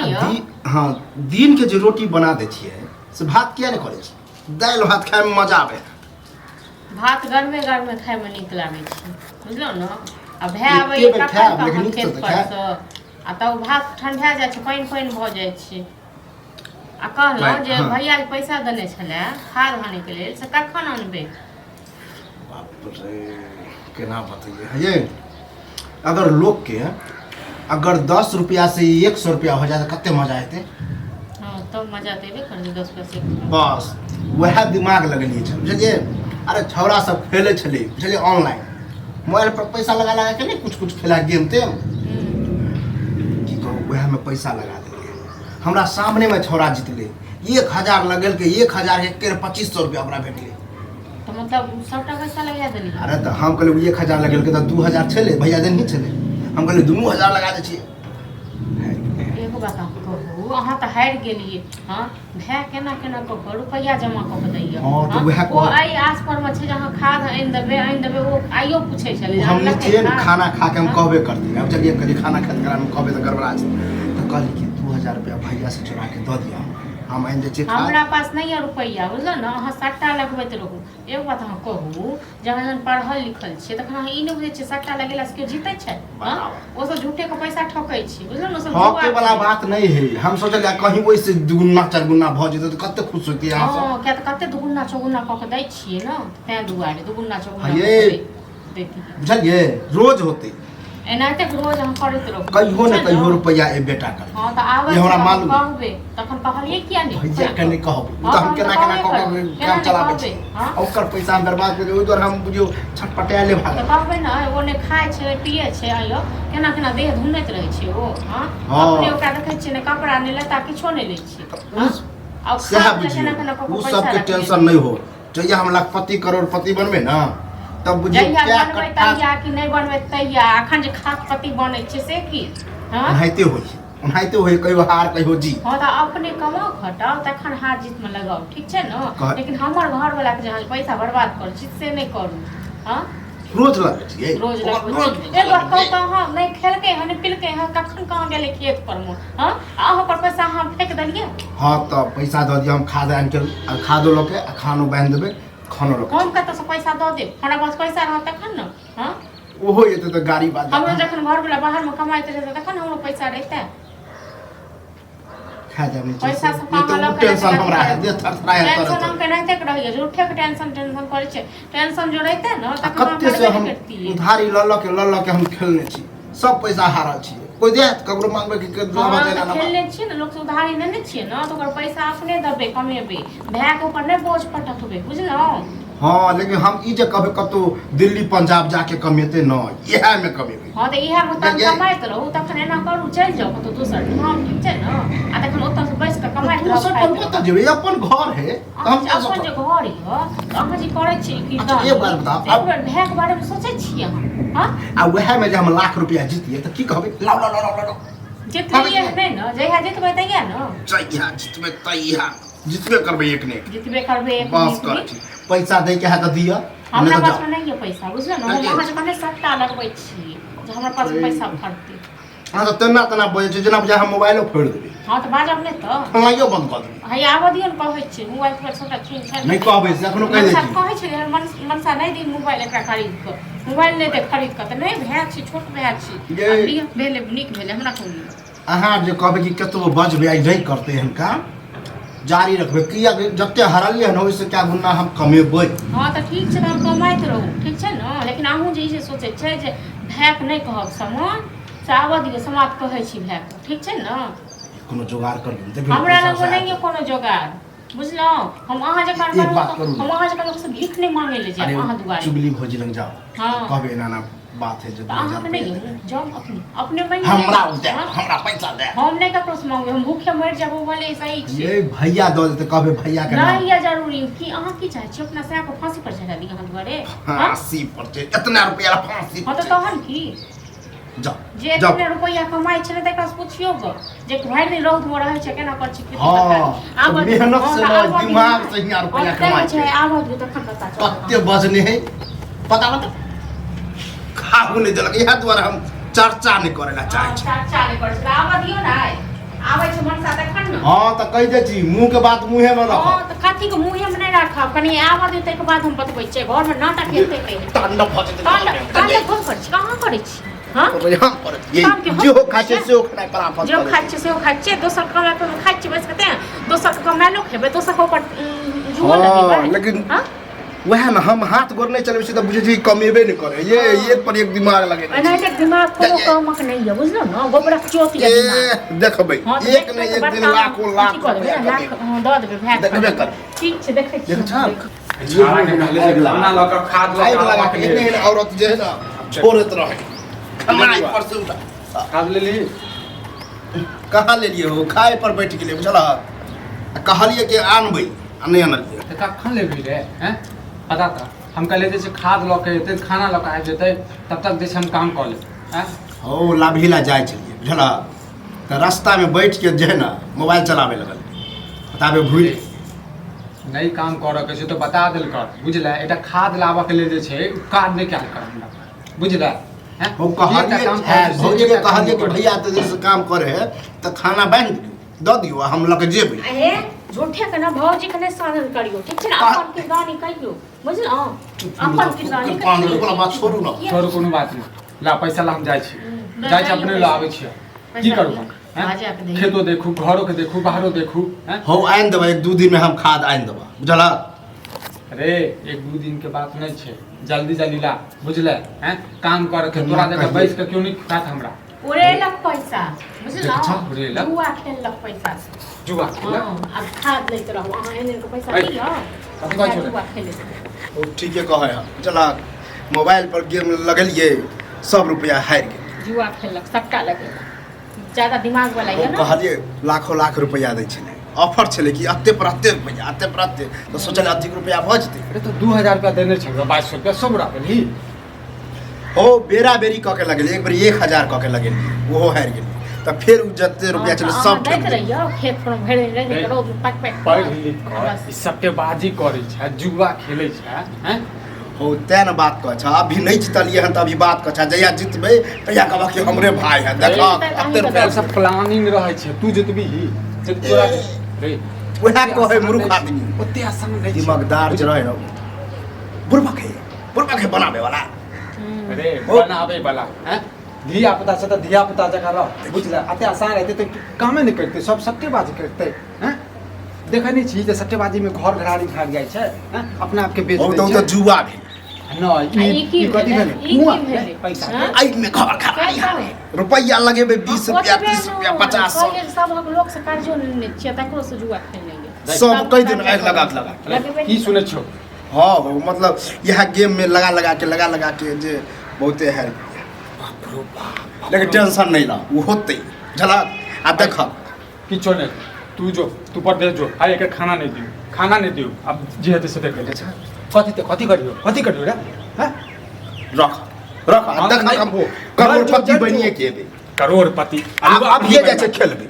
हाँ दिन के जो रोटी बना दे छिए से भात किया नहीं करे छी दाल भात खाए में मजा आवे भात गरमे गरमे खाए में नीक लागे छै बुझलो न आ भए आबै एके बेर खाएब, लेकिन नीक से तऽ खाएब। आ तब भात ठंडा जाइ छै पानि पानि भऽ जाइ छै आ कहलहुँ जे हाँ। भैया के पैसा देने छलै खाद आने के लेल से कखन अनबै बाप रे केना बतइए ये अगर लोग के अगर 10 रुपया से 100 रुपया हो जाए तो कते मजा आते हाँ तब मजा देबे कर 10 पैसे बस वह दिमाग लगलिए छल बुझलिए अरे छौड़ा सब खेले छले बुझलिए ऑनलाइन मोबाइल पर पैसा लगा के नहीं कुछ खेला गेम तेम की कहूँ वह में पैसा लगा देलिए हमरा सामने में छौड़ा जीतले 1000 लगल के 1000 के 2500 रुपया हमरा भेटले तो मतलब सबटा पैसा लगा देली अरे तो हम कहले 1000 लगल के तो 2000 छले भैया देन ही छले हम कहले दुनू 1000 लगा दे छिए एगो बात हम कहू अहाँ तऽ हारि गेलिए हाँ भए केना केना कऽ के रुपैया जमा कऽ के दैया हाँ, तो वएह ओ आई आस पर में छै जे अहाँ खाद आनि देबै ओ आइयो पूछै छलै जे हम अहाँ नीचे खाद? खाना खा के हम कहबे करती अब चलिए कभी खाना खाते करा में कहबे तो गड़बड़ा छै तो कहली कि 2000 रुपया भैया से चुरा के दऽ दिया हम आनि दे छिए हमरा पास नहीं है रुपैया बुझल न अहाँ सट्टा लगबैत रहू एगो बात अहाँ कहू जहन पढ़ल लिखल छियै तखन अहाँ ई नहि बुझै छियै सट्टा लगेला से केओ जीतै छै हाँ? ओ सब झूठे के पैसा ठकै छी बुझल न सब हक के वाला बात नहीं है हम सोचल कहीं ओइ से दुगुना चारगुना भ जेतै तो कते खुश होती अहाँ सब हाँ क्या तो कते दुगुना चौगुना कऽ के दै छियै न तैं दुआरे दुगुना चौगुना ये देती बुझलिए रोज होते एनाहिते रोज हम करैत रहू कहियो छै ने न? कहियो रुपया ए बेटा कर हाँ तऽ आबै ये हमरा छै मालूम है। कहबै तखन कहलिए किया नहीं भैया के नहीं कहब हाँ, तो हम हम केना तो केना कहबे कऽ करबै। के काम चलाबै छी केना हाँ? ओकर पैसा हम बर्बाद कर ओइ द्वारा हम बुझियो छटपटाले तऽ भाग कहबै ने ओने खाइ छै पिए छै आइयो केना केना देह धुनैत रहै छै ओ हाँ हाँ। अपने ओकरा देखै छियै ने कपड़ा ने लत्ता किछो नहि लै छै हाँ? आ सएह खाद लए बुझियो केना केना कऽ के उ पैसा सबके रखै टेंशन नहीं हो जहिया हम लाखपति करोड़पति बनबे ना तब बुझियो जहिया क्या बनबै कट्ठा तहिया कि नहि बनबै तहिया अखन जे खादपति बनै छै से की हाँ ओनाहिते होई कहियो हार कहियो जीत हाँ तऽ अपने कमाओ खटाओ तखन हार जीत में लगाओ ठीक छै ने कह- लेकिन हमर घर वाला के जहाँ पैसा बर्बाद करै छी से नहीं करू हाँ रोज लगै छियै रोज रोज लगबै एगो कहू तऽ अहाँ नहि खेलकै हँ नहि पिलकै हँ कखन कहाँ गेलै खेत पर में हाँ अहाँ पर पैसा अहाँ फेंक देलियै हाँ तो पैसा दऽ दिया हम खाद आनि के खादो लऽ के आ खानो बांधि देबै खानो लऽ हम कतऽ से पैसा दऽ देब हमरा पास पैसा रहत तखन ने हाँ के ओहो एतै तऽ गाड़ी बात हमरो जखन घर वाला बाहर में कमाइत रहतै तखन हमरो पैसा रहतै खा जाब नीचे पैसा से से ये तो कहाँ उ टेंशन हमरा है दे थरथराय टेंशन हम तरह के रहते के रहिए झूठे के टेंशन करै छै टेंशन जो रहते न आ तखन कते से हम करती उधारी लऽ के हम खेलने छी सब पैसा हारल छी कोई दे ककरो मांगबै कि हाँ देना तऽ खेलने छियै ने लोक से उधारी लेने छियै न तऽ ओकर पैसा अपने देबै कमेबै भाय के ऊपर नहि बोझ पटकबै बुझलहुँ हाँ लेकिन हम ई जे कहबै कतौ दिल्ली पंजाब जाके कमेते न इएह में कमेबै हाँ तऽ इएह में तब देखिए- कमाइत रहू तखन एना करू चलि जाउ कतौ दोसर ठाम ठीक छै ने आ तखन ओतऽ से बैस कऽ कमाइत रहू दोसर खाइत पर रहू। कतऽ जेबै अपन घर है तऽ हम अहाँ अपन जे घर यऽ अहाँ जे करै छियै कि अच्छा, एक बात बताउ, एक बेर भाय के बारे में सोचै छियै अहाँ हाँ आ वएह में जे हम लाख रुपया जीतिए तऽ की कहबै लाउ लाउ लाउ लाउ जितलियै नहि ने जहिया जितबै तहिया ने जइया जितबै तइया जितबे करबै एक ने जितबे करबै एक बस नीक कर नीक। पैसा दै के है तऽ दिअ हमरा नहि तऽ पास जाउ में नहीं है पैसा बुझल न हम देखिए। अहाँ जकाँ नहीं सट्टा लगबै छी जे हमरा पास में पैसा फरतै अहाँ तऽ तेना बजै छै जेना बुझाय हम मोबाइलो फोड़ि देबै हाँ तऽ बाजब नहि तऽ फोनाइयो बंद कऽ देबै हैया आबऽ दियौ ने कहै छी मोबाइल पर सबटा छीन छानि नहि कहबै से एखनो कहि दै छी कहै छै जे मनसा नहीं दी मोबाइल एकरा खरीद कऽ मोबाइल नहीं दे खरीद कऽ तऽ नहीं भाय छी छोट भाय छी ये- आ लिअ, भेलै नीक भेलै हमरा कहू अहाँ जे कहबै कि कतबो बजबै आई नहीं करतै एहन काम जारी रखबै किया जते हरलियै ने ओहिसँ क्या गुना हम कमेबै हाँ तऽ ठीक छै तऽ हम कमाइत रहू ठीक छै ने लेकिन अहूँ जे ई जे सोचै छै जे भायके नहि कहब समान से आबऽ दियौ समाज कहै छी भायके ठीक छै ने कोनो जोगाड़ करियौ हमरा लग नहीं है कोनो जोगाड़ बुझलहुँ हम अहाँ जकाँ एक बात करू। हम अहाँ जकाँ लोकसँ भीख नहीं मांगे ले जाए अहाँ दुआरे चुगली भौजी लग जाओ हाँ। कहबै एना ना बात है जो तऽ अहाँके नहीं है जाउ अपने मांगि हमरा लिअ। दे हाँ? हमरा पैसा दे हम नहीं ककरो से मांगबै हम भूखे मरि जाबो भले सही छै ये भैया दऽ देतै कहबै भैया के नाम नहीं है जरूरी कि अहाँ की चाहै छी अपना सैया को फांसी पर चढ़ा दी अहाँ दुआरे हाँ? फांसी पर छै इतना रुपया ला फांसी हाँ पर तो छै। तहन की जाओ जे जाओ इतने रुपया कमाई छै तकरा से पुछियो ग जे भरि दिन रौद में रहै छै केना कर छी खेती हाँ, आबऽ मेहनत दियौ, से हाँ, ना, आबऽ दिमाग दियौ। से हियाँ रुपया ओतेक कमाइ छै छै। आबऽ दियौ तखन पता चलत कते बजने है पता बता खाहू नहीं देलक इएह दुआरे हम चर्चा नहीं करे ला चाहै छी चर्चा नहीं करै छै आबऽ दियौ ने आबै छै हाँ तो कह दे छी मुंह के बात मुंहे में रख हां त कथी के मुंहे में नहीं रखब कनी आवा देते के बाद हम बतबै छै घर में नाटक हेते पे तांडव भऽ जेतै काले फोन कर छी कहां करै छी हां तो यहाँ पर ये जो खाचे से ओ खाना पराफत जो खाचे से ओ खाचे दोसर कमा पे खाचे बस कहते हैं दोसर के कमा लो खेबे दोसर के ऊपर जुआ लगी लेकिन वह में हम हाथ गोर नहीं चलबे छी त बुझे छी कमेबे नहीं करे ये एक पर एक दिमाग लगे एनाइटे दिमाग कोनो कामक नहीं है बुझलो ना गोबरा चोती है दिमाग देखबै एक नहीं एक दिन लाखों लाख लाख द देबे भाग देखबे कर ठीक छै देखै छी छाड़ा के पहले से खाना लगा खाद लगा के एक औरत जे है ना छोड़त रहे कमाई पर से उठा खाद ले ली कहाँ ले लिए हो खाए पर बैठ गेले बुझला कहलिए कि आनबै आ नहीं आनलिए त कखन ले भी रे हैं पता था हम कहले जैसे खाद लऽ के एते खाना लऽ के आबि जेतै तब तक जैसे हम काम कऽ ले हैं हो लाभीला जाय छलिए बुझला त रास्ता में बैठ के जे है ना मोबाइल चलावे लगल बताबे भूल नहीं काम करऽ के छै तो बता देल कर बुझले एटा खाद लाबऽ के लेल जे छै कार्ड नहीं क्या कर हमरा बुझले हैं हम कहलिए भौजी के कहलिए कि भैया तो जैसे काम करे है त खाना बांध द दियो हम लऽ के जेबै अरे झूठे के ना भौजी के नहीं साधन करियो ठीक छै ना अपन के गानी कहियो बुझलो अपन के गानी कहियो ओकरा बात छोड़ू ना छोड़ू कोनो बात नहीं ला पैसा ला हम जाइ छी अपने ला आबै छी की करू हम खेतो देखू घरों के देखू बाहरों देखू हैं हो आइन देबा एक दू दिन में हम खाद आइन देबा बुझला अरे एक दू दिन के बात नहीं छै जल्दी जल्दी ला बुझले हैं काम कर के तोरा जगह बैठ के क्यों नहीं खात हमरा उड़ेलक पैसा बुझलो उड़ेलक? जुआ खेललक पैसा जुआ खेला अब खाद लेते रहो अहाँ एने के पैसा अरे, लियो कथी कहै छौ रे? जुआ खेले ओ ठीके कहे है चला मोबाइल पर गेम लगलिए 100 रुपया हार गेल जुआ खेललक सट्टा लगेलक ज्यादा दिमाग वाला ओ है ना कहलिए लाखों लाख रुपया दै छलै ऑफर छलै कि अत्ते पर अत्ते रुपया अत्ते पर अत्ते तो सोचल अधिक रुपया भऽ जेतै अरे तो 2000 रुपया देने छौ 2200 रुपया सब राखली हो बेरा बेरी कऽ के लगेली एक बार 1000 कऽ के लगेली ओहो हार गेली त फिर उ जत्ते रुपया छलै सब दैत रहियो खेत पर भरि रहि के रोज पक पक पढ़ लिख कर ई सट्टेबाजी करै छै जुआ खेलै छै हैं हो तै न बात कह छ अभी नहीं जीतलिए हन त अभी बात कह छ जहिया जीतबै तहिया कहबा कि हमरे भाई है देखा अत्ते रुपया सब प्लानिंग रहै छै तू जितबी से तोरा रे ओहा कहे मूर्ख आदमी ओते आसान नहीं छै। दिमागदार जे रहे बुढ़बा के बनावे वाला अरे बनावे वाला हैं धिया पुता से तो धिया पुता जगह रह बुझला अते आसान रहते तो कामे नहीं करते सब सट्टेबाजी करते हैं देखै नहीं छी जे सट्टेबाजी में घर घराड़ी भाग जाइ छै हैं अपना आप के बेच हो दै तो छै जुआ भेल नहीं ई कथी भेलै कुआं पैसा आई में घर खराई है रुपया लगेबे 20 रुपया 30 रुपया 50 सब हम लोग से कर्जो लेने छियै तकरो से जुआ खेलेंगे सब कई दिन आग लगा की सुनै छौ हाँ हो मतलब यह गेम में लगा के जे बहुते है लेकिन टेंशन नहीं ला वो होते झला आ देख किछो नहीं तू जो तू पर दे जो आइ एकर खाना नहीं दियो अब जे हेतै से देख ले कथी करियो रे हैं रख आ देख हम करोड़पति बनिए के बे करोड़पति अब ये जैसे खेलबे